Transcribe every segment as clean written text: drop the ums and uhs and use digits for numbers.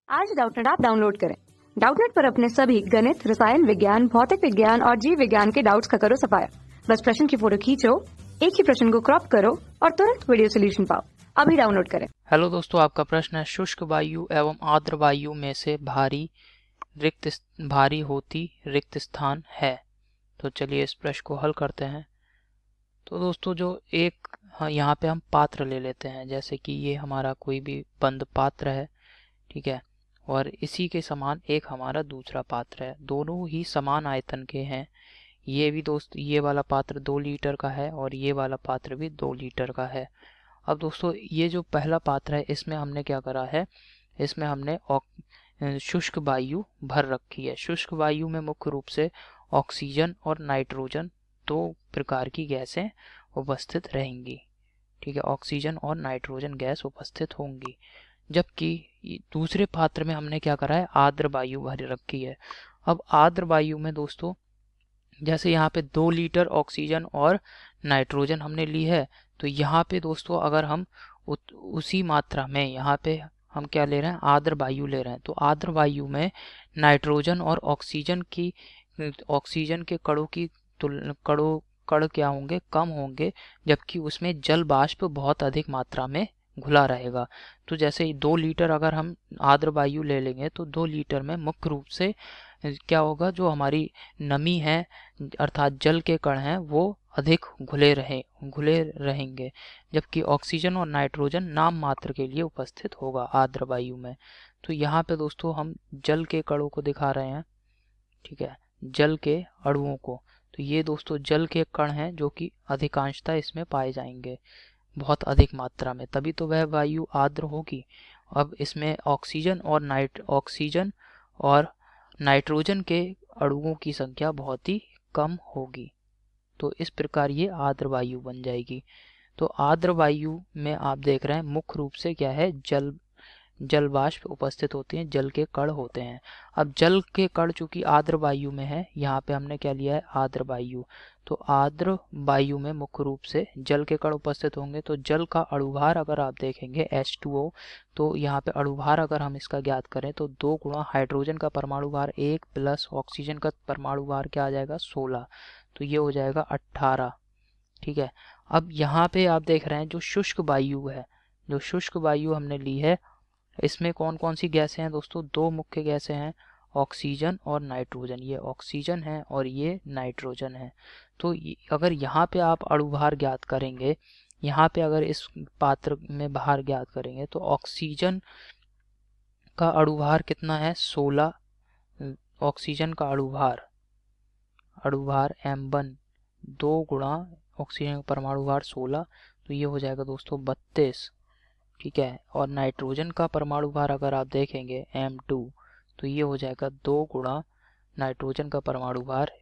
आज Doubtnut app download करें। Doubtnut पर अपने सभी गणित, रसायन विज्ञान, भौतिक विज्ञान और जीव विज्ञान के डाउट्स का करो सफाया। बस प्रश्न की फोटो खींचो, एक ही प्रश्न को क्रॉप करो और तुरंत वीडियो सोल्यूशन पाओ। अभी डाउनलोड करें। हेलो दोस्तों, आपका प्रश्न है शुष्क वायु एवं आर्द्र वायु में से भारी होती रिक्त स्थान है। तो चलिए इस प्रश्न को हल करते हैं। तो दोस्तों यहाँ पे हम पात्र ले लेते हैं, जैसे कि ये हमारा कोई भी बंद पात्र है, ठीक है, और इसी के समान एक हमारा दूसरा पात्र है। दोनों ही समान आयतन के हैं। ये भी दोस्त ये वाला पात्र 2 लीटर का है और ये वाला पात्र भी 2 लीटर का है। अब दोस्तों ये जो पहला पात्र है, इसमें हमने क्या करा है, इसमें हमने शुष्क वायु भर रखी है। शुष्क वायु में मुख्य रूप से ऑक्सीजन और नाइट्रोजन 2 प्रकार की गैसें उपस्थित रहेंगी, ठीक है, ऑक्सीजन और नाइट्रोजन गैस उपस्थित होंगी। जबकि दूसरे पात्र में हमने क्या करा है, आर्द्र वायु भर रखी है। अब आर्द्र वायु में दोस्तों जैसे यहाँ पे 2 लीटर ऑक्सीजन और नाइट्रोजन हमने ली है, तो यहाँ पे दोस्तों अगर हम उसी मात्रा में यहाँ पे हम क्या ले रहे हैं, आर्द्र वायु ले रहे हैं, तो आर्द्र वायु में नाइट्रोजन और ऑक्सीजन के कण क्या होंगे, कम होंगे, जबकि उसमें जल बाष्प बहुत अधिक मात्रा में घुला रहेगा। तो जैसे 2 लीटर अगर हम आर्द्र वायु ले लेंगे तो 2 लीटर में मुख्य रूप से क्या होगा, जो हमारी नमी है अर्थात जल के कण हैं वो अधिक घुले रहेंगे, जबकि ऑक्सीजन और नाइट्रोजन नाम मात्र के लिए उपस्थित होगा आर्द्र वायु में। तो यहाँ पे दोस्तों हम जल के कणों को दिखा रहे हैं, ठीक है, जल के अणुओं को। तो ये दोस्तों जल के कण हैं जो कि अधिकांशतः इसमें पाए जाएंगे बहुत अधिक मात्रा में, तभी तो वह वायु आर्द्र होगी। अब इसमें ऑक्सीजन और नाइट्रोजन के अणुओं की संख्या बहुत ही कम होगी, तो इस प्रकार ये आर्द्र वायु बन जाएगी। तो आर्द्र वायु में आप देख रहे हैं मुख्य रूप से क्या है, जल बाष्प उपस्थित होते हैं, जल के कण होते हैं। अब जल के कण चूंकि आर्द्र वायु में है, यहाँ पे हमने क्या लिया है, आर्द्र वायु। तो आर्द्र वायु में मुख्य रूप से जल के कण उपस्थित होंगे। तो जल का अणुभार अगर आप देखेंगे H2O, तो यहाँ पे अणुभार अगर हम इसका ज्ञात करें तो 2 गुणा हाइड्रोजन का परमाणु भार 1 प्लस ऑक्सीजन का परमाणु भार क्या आ जाएगा, 16, तो ये हो जाएगा 18, ठीक है। अब यहाँ पे आप देख रहे हैं जो शुष्क वायु है, जो शुष्क वायु हमने ली है, इसमें कौन कौन सी गैसें हैं दोस्तों, 2 मुख्य गैसें हैं, ऑक्सीजन और नाइट्रोजन। ये ऑक्सीजन है और ये नाइट्रोजन है। तो अगर यहाँ पे आप अणुभार ज्ञात करेंगे, यहाँ पे अगर इस पात्र में भार ज्ञात करेंगे, तो ऑक्सीजन का अणुभार कितना है, 16। ऑक्सीजन का अणुभार M1 2 गुणा ऑक्सीजन का परमाणु भार 16, तो ये हो जाएगा दोस्तों 32, ठीक है। और नाइट्रोजन का परमाणु भार अगर आप देखेंगे M2, तो ये हो जाएगा 2 गुणा नाइट्रोजन का परमाणु भार,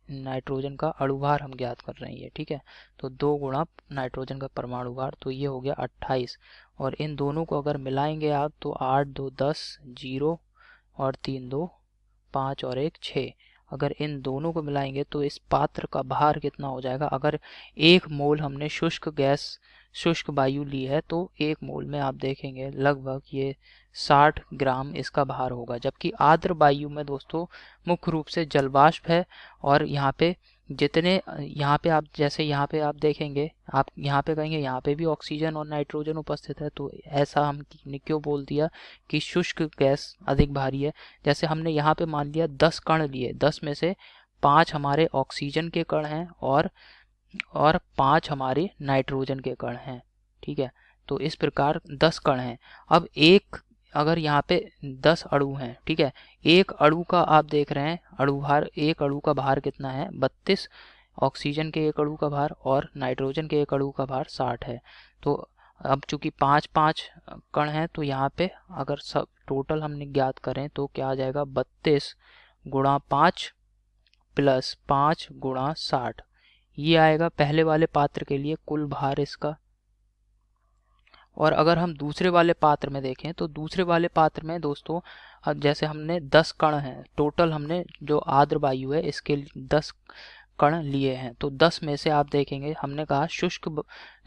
नाइट्रोजन का अणुभार हम ज्ञात कर रहे हैं ये, ठीक है। तो 2 गुणा नाइट्रोजन का परमाणु भार, तो ये हो गया 28। और इन दोनों को अगर मिलाएंगे आप तो 8 2 10, 0 और 3 2 5 और 1 6। अगर इन दोनों को मिलाएंगे तो इस पात्र का भार कितना हो जाएगा, अगर 1 मोल हमने शुष्क वायु ली है तो 1 मोल में आप देखेंगे लगभग ये 60 ग्राम इसका भार होगा। जबकि आर्द्र वायु में दोस्तों मुख्य रूप से जलवाष्प है, और यहाँ पे आप जैसे यहाँ पे आप देखेंगे, आप यहाँ पे कहेंगे यहाँ पे भी ऑक्सीजन और नाइट्रोजन उपस्थित है, तो ऐसा हमने क्यों बोल दिया कि शुष्क गैस अधिक भारी है। जैसे हमने यहाँ पे मान लिया 10 कण लिए, 10 में से 5 हमारे ऑक्सीजन के कण हैं और 5 हमारे नाइट्रोजन के कण हैं, ठीक है। तो इस प्रकार 10 कण हैं। अब अगर यहाँ पे 10 अणु हैं, ठीक है, एक अणु का आप देख रहे हैं अणुभार, एक अणु का भार कितना है, 32, ऑक्सीजन के एक अणु का भार और नाइट्रोजन के एक अणु का भार 60 है। तो अब चूंकि 5 कण हैं, तो यहाँ पे अगर सब टोटल हमने ज्ञात करें तो क्या आ जाएगा, 32 गुणा 5 प्लस 5 गुणा 60, ये आएगा पहले वाले पात्र के लिए कुल भार इसका। और अगर हम दूसरे वाले पात्र में देखें तो दूसरे वाले पात्र में दोस्तों अब जैसे हमने 10 कण हैं टोटल, हमने जो आर्द्र वायु है इसके 10 कण लिए हैं। तो 10 में से आप देखेंगे हमने कहा शुष्क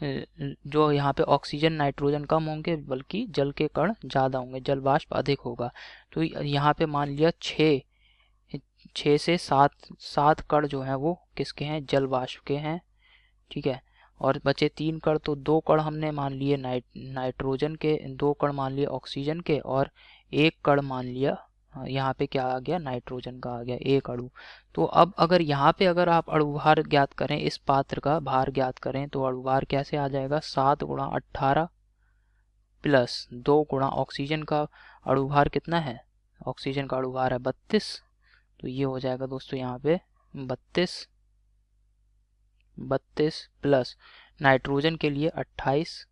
जो यहाँ पे ऑक्सीजन नाइट्रोजन कम होंगे बल्कि जल के कण ज़्यादा होंगे, जल वाष्प अधिक होगा। तो यहाँ पे मान लिया 6 से 7 कण जो हैं वो किसके हैं, जल वाष्प के हैं, ठीक है। और बचे 3 कण, तो 2 कण हमने मान लिए नाइट्रोजन के, 2 कण मान लिए ऑक्सीजन के, और 1 कण मान लिया यहाँ पे क्या आ गया, नाइट्रोजन का आ गया, 1 अणु। तो अब अगर यहाँ पे अगर आप अणुभार ज्ञात करें, इस पात्र का भार ज्ञात करें, तो अणुभार कैसे आ जाएगा, 7 × 18 प्लस 2 × ऑक्सीजन का अणुभार कितना है, ऑक्सीजन का अणुभार है 32, तो ये हो जाएगा दोस्तों यहाँ पे 32 प्लस नाइट्रोजन के लिए 28।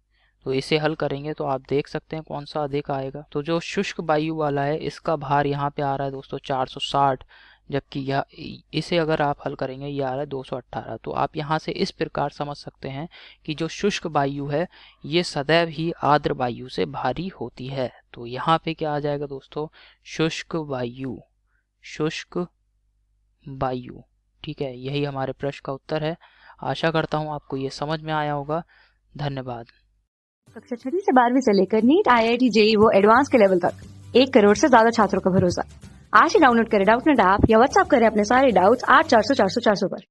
तो इसे हल करेंगे तो आप देख सकते हैं कौन सा अधिक आएगा। तो जो शुष्क वायु वाला है इसका भार यहाँ पे आ रहा है दोस्तों 460, जबकि यह इसे अगर आप हल करेंगे ये आ रहा है 218। तो आप यहाँ से इस प्रकार समझ सकते हैं कि जो शुष्क वायु है ये सदैव ही आर्द्र वायु से भारी होती है। तो यहाँ पे क्या आ जाएगा दोस्तों, शुष्क वायु, ठीक है। यही हमारे प्रश्न का उत्तर है। आशा करता हूँ आपको ये समझ में आया होगा। धन्यवाद। कक्षा 6 से 12वीं से लेकर नीट, IIT, JEE वो एडवांस के लेवल तक 1 करोड़ से ज्यादा छात्रों का भरोसा। आज ही डाउनलोड करें डाउटनेट ऐप या व्हाट्सएप करें अपने सारे डाउट्स 8400 400 400 पर।